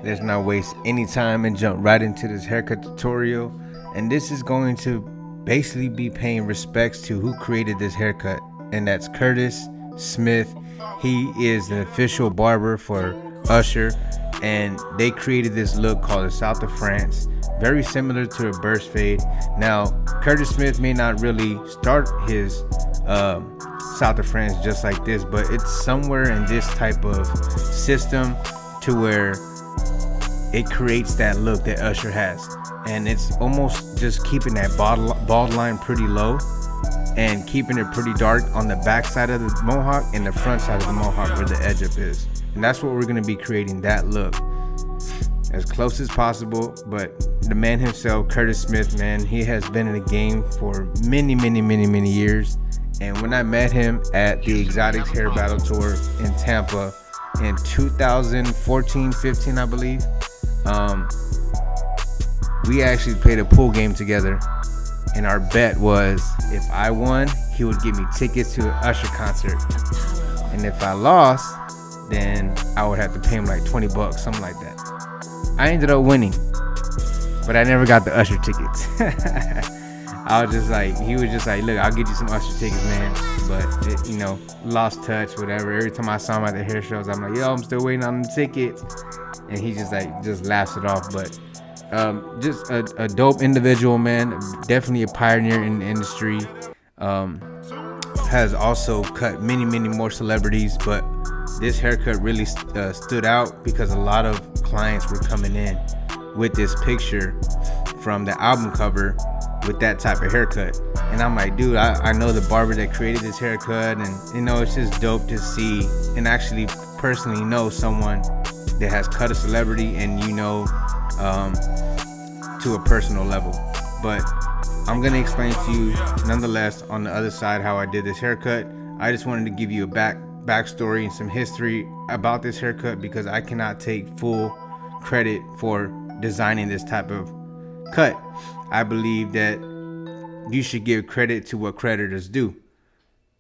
let's not waste any time and jump right into this haircut tutorial. And this is going to basically be paying respects to who created this haircut, and that's Curtis Smith. He is the official barber for Usher, and they created this look called the South of France, very similar to a burst fade. Now, Curtis Smith may not really start his South of France just like this, but it's somewhere in this type of system to where it creates that look that Usher has. And it's almost just keeping that bald line pretty low and keeping it pretty dark on the back side of the mohawk and the front side of the mohawk where the edge up is. And that's what we're going to be creating, that look as close as possible. But the man himself, Curtis Smith, man, he has been in the game for many years. And when I met him at the Xotics Hair Battle Tour in Tampa in 2014-15, I believe, we actually played a pool game together, and our bet was if I won, he would give me tickets to an Usher concert, and if I lost, then I would have to pay him like $20, something like that. I ended up winning, but I never got the Usher tickets. I was just like, he was just like, look, I'll get you some Usher tickets, man. But it, you know, lost touch, whatever. Every time I saw him at the hair shows, I'm like, yo, I'm still waiting on the tickets, and he just laughs it off. But just a dope individual, man. Definitely a pioneer in the industry. Has also cut many more celebrities, but this haircut really stood out because a lot of clients were coming in with this picture from the album cover with that type of haircut. And I'm like, dude, I know the barber that created this haircut, and you know, it's just dope to see and actually personally know someone that has cut a celebrity, and you know, to a personal level. But I'm gonna explain to you nonetheless on the other side how I did this haircut. I just wanted to give you a backstory and some history about this haircut, because I cannot take full credit for designing this type of cut. I believe that you should give credit to what creditors do.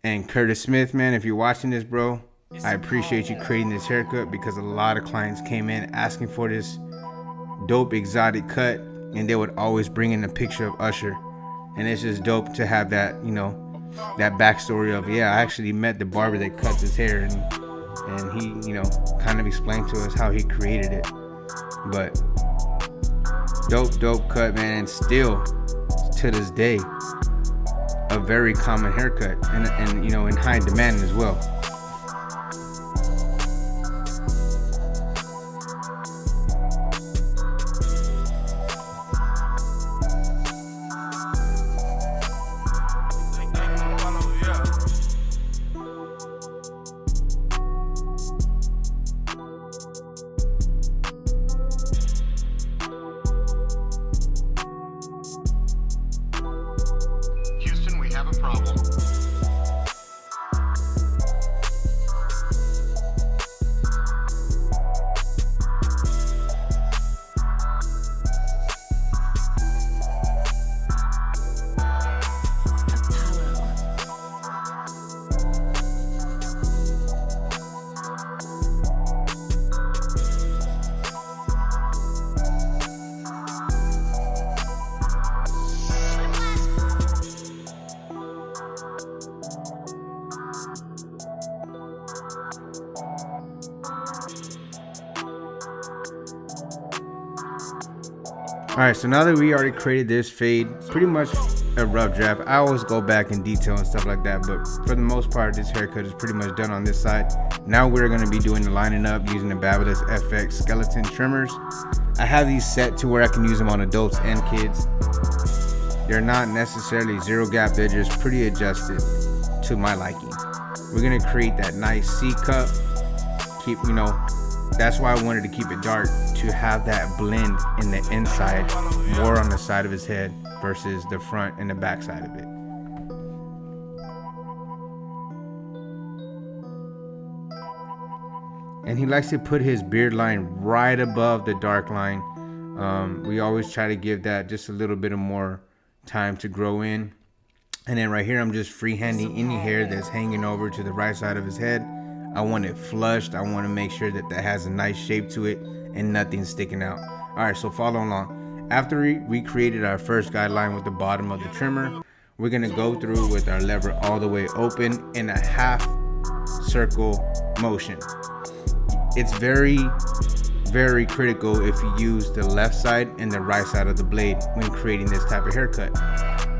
And Curtis Smith, man, if you're watching this, bro, I appreciate you creating this haircut, because a lot of clients came in asking for this dope exotic cut, and they would always bring in a picture of Usher. And it's just dope to have that, you know, that backstory of, yeah, I actually met the barber that cut his hair, and he, you know, kind of explained to us how he created it. But dope cut, man, and still to this day a very common haircut, and you know, in high demand as well. Alright, so now that we already created this fade, pretty much a rough draft. I always go back in detail and stuff like that, but for the most part, this haircut is pretty much done on this side. Now we're going to be doing the lining up using the Barber FX skeleton trimmers. I have these set to where I can use them on adults and kids. They're not necessarily zero gap, they're just pretty adjusted to my liking. We're going to create that nice C cup. Keep, you know, that's why I wanted to keep it dark, to have that blend in the inside, more on the side of his head versus the front and the back side of it. And he likes to put his beard line right above the dark line. We always try to give that just a little bit of more time to grow in. And then right here, I'm just freehanding any hair that's hanging over to the right side of his head. I want it flushed. I want to make sure that that has a nice shape to it. and nothing's sticking out. All right, so follow along. After we created our first guideline with the bottom of the trimmer, we're gonna go through with our lever all the way open in a half circle motion. It's very critical if you use the left side and the right side of the blade when creating this type of haircut.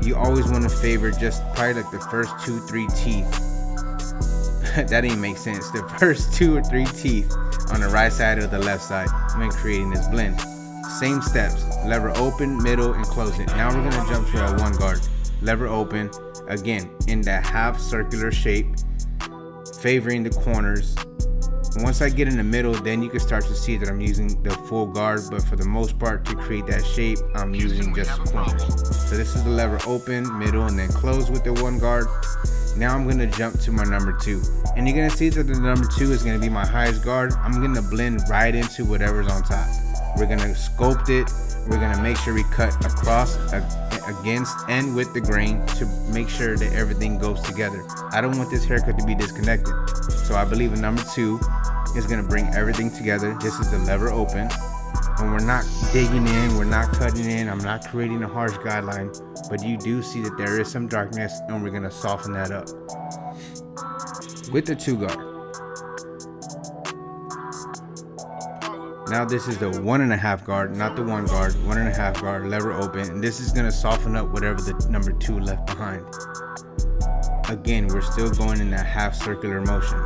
You always want to favor just probably like the first 2-3 teeth. That didn't make sense. The first 2 or 3 teeth on the right side or the left side when creating this blend. Same steps, lever open, middle, and close it. Now we're gonna jump to our one guard. Lever open, again, in that half circular shape, favoring the corners. Once I get in the middle, then you can start to see that I'm using the full guard, but for the most part, to create that shape, I'm using just corners. So this is the lever open, middle, and then close with the one guard. Now I'm gonna jump to my number 2. And you're gonna see that the number 2 is gonna be my highest guard. I'm gonna blend right into whatever's on top. We're gonna sculpt it. We're gonna make sure we cut across, against, and with the grain to make sure that everything goes together. I don't want this haircut to be disconnected. So I believe a number 2 is gonna bring everything together. This is the lever open. And we're not digging in, we're not cutting in, I'm not creating a harsh guideline, but you do see that there is some darkness, and we're gonna soften that up. With the 2 guard. Now this is the 1.5 guard, not the 1 guard, 1.5 guard, lever open, and this is gonna soften up whatever the number 2 left behind. Again, we're still going in that half circular motion.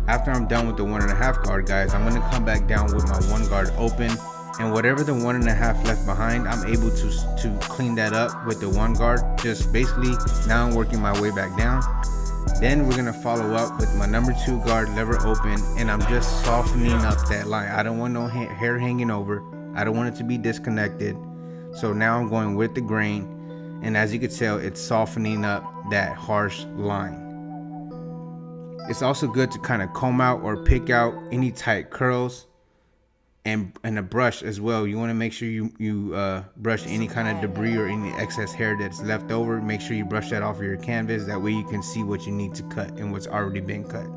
After I'm done with the 1.5 guard, guys, I'm gonna come back down with my 1 guard open, and whatever the 1.5 left behind, I'm able to clean that up with the 1 guard. Just basically, now I'm working my way back down. Then we're gonna follow up with my number 2 guard, lever open, and I'm just softening up that line. I don't want no hair hanging over. I don't want it to be disconnected. So now I'm going with the grain, and as you can tell, it's softening up that harsh line. It's also good to kind of comb out or pick out any tight curls, and a brush as well. You want to make sure you brush any kind of debris or any excess hair that's left over. Make sure you brush that off of your canvas. That way you can see what you need to cut and what's already been cut.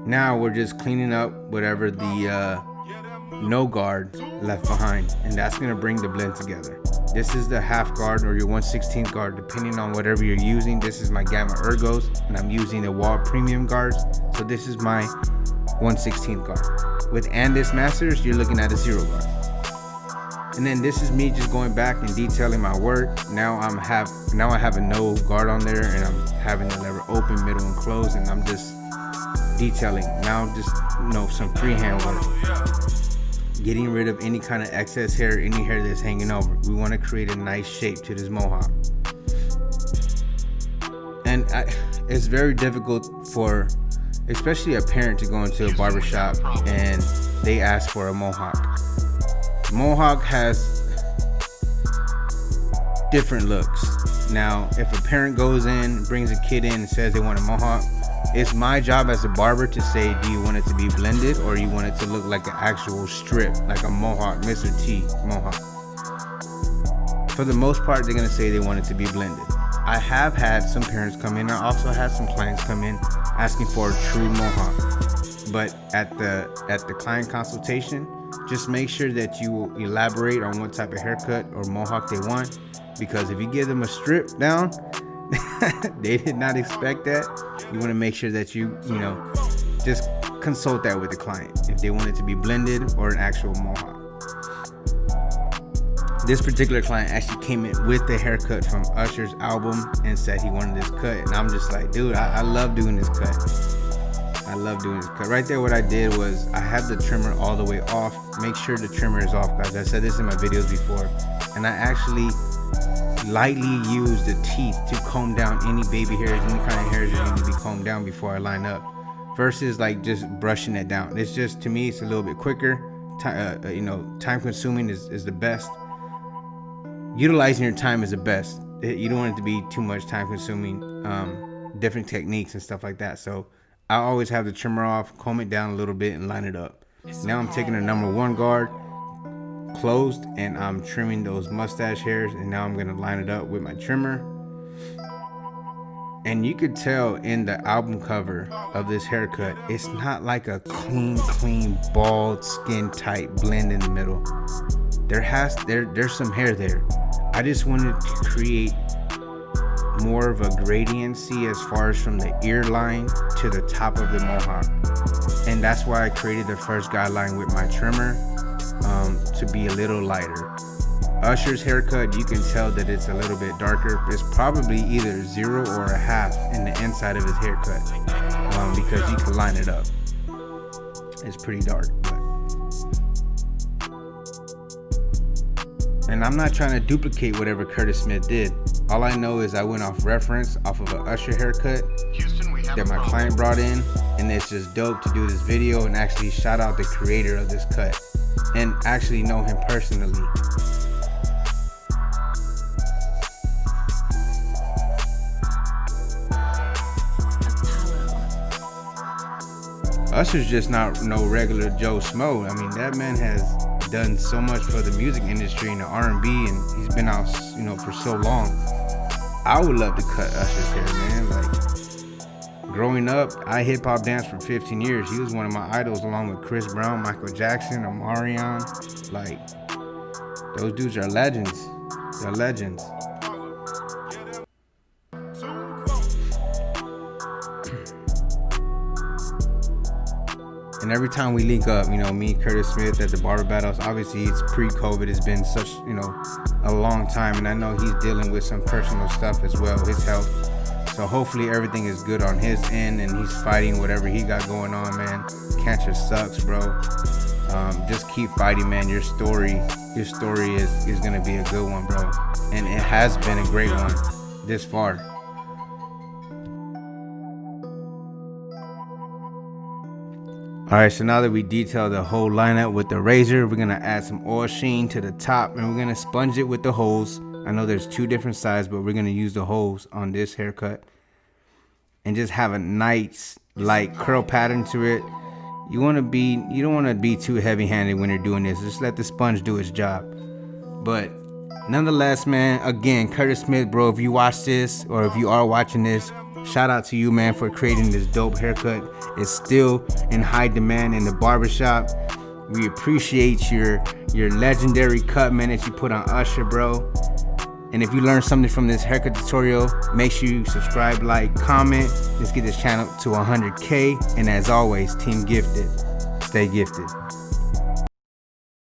Now we're just cleaning up whatever the no guard left behind, and that's going to bring the blend together. This is the half guard or your 1/16 guard, depending on whatever you're using. This is my Gamma Ergos, and I'm using the Wall Premium guards. So this is my 1/16 guard. With Andis Masters, you're looking at a 0 guard. And then this is me just going back and detailing my work. Now I have a no guard on there, and I'm having the lever open, middle, and close, and I'm just detailing. Now just some freehand work. Getting rid of any kind of excess hair, any hair that's hanging over. We want to create a nice shape to this mohawk. And it's very difficult for especially a parent to go into a barbershop and they ask for a mohawk. Mohawk has different looks. Now, if a parent goes in, brings a kid in and says they want a mohawk, it's my job as a barber to say, do you want it to be blended or you want it to look like an actual strip, like a mohawk, Mr. T mohawk? For the most part, they're gonna say they want it to be blended. I have had some parents come in. I also had some clients come in asking for a true mohawk. But at the client consultation, just make sure that you elaborate on what type of haircut or mohawk they want, because if you give them a strip down, they did not expect that. You want to make sure that you just consult that with the client if they want it to be blended or an actual mohawk. This particular client actually came in with the haircut from Ushers' album and said he wanted this cut, and I'm just like, dude, I love doing this cut. I love doing this cut. Right there, what I did was I had the trimmer all the way off. Make sure the trimmer is off, guys. I said this in my videos before, and I actually lightly use the teeth to comb down any baby hairs, any kind of hairs that need to be combed down before I line up, versus like just brushing it down. It's just, to me, it's a little bit quicker. Time consuming is the best. Utilizing your time is the best. You don't want it to be too much time consuming, different techniques and stuff like that. So I always have the trimmer off, comb it down a little bit and line it up. Now I'm taking a number 1 guard closed and I'm trimming those mustache hairs, and now I'm going to line it up with my trimmer. And you could tell in the album cover of this haircut, it's not like a clean, bald, skin tight blend in the middle. There's some hair there. I just wanted to create more of a gradiency as far as from the ear line to the top of the mohawk. And that's why I created the first guideline with my trimmer, to be a little lighter. Usher's haircut, you can tell that it's a little bit darker. It's probably either 0 or a half in the inside of his haircut, because you can line it up. It's pretty dark, and I'm not trying to duplicate whatever Curtis Smith did. All I know is I went off reference off of an Usher haircut that my client brought in, and it's just dope to do this video and actually shout out the creator of this cut and actually know him personally. Usher's just not no regular Joe Smo. I mean, that man has done so much for the music industry and the R&B, and he's been out, for so long. I would love to cut Usher's hair, man. Like, growing up, I hip hop danced for 15 years. He was one of my idols, along with Chris Brown, Michael Jackson, Omarion. Like, those dudes are legends. They're legends. And every time we link up, me, Curtis Smith at the Barber battles, obviously it's pre-COVID. It's been such, a long time. And I know he's dealing with some personal stuff as well, his health. So hopefully everything is good on his end and he's fighting whatever he got going on, man. Cancer sucks, bro. Just keep fighting, man. Your story is going to be a good one, bro. And it has been a great one this far. Alright, so now that we detailed the whole lineup with the razor, we're going to add some oil sheen to the top and we're going to sponge it with the hose. I know there's 2 different sides, but we're going to use the hose on this haircut. And just have a nice light curl pattern to it. You don't want to be too heavy-handed when you're doing this. Just let the sponge do its job. But nonetheless, man, again, Curtis Smith, bro, if you watch this or if you are watching this, shout out to you, man, for creating this dope haircut. It's still in high demand in the barbershop. We appreciate your legendary cut, man, that you put on Usher, bro. And if you learned something from this haircut tutorial, make sure you subscribe, like, comment. Let's get this channel to 100K. And as always, Team Gifted. Stay gifted.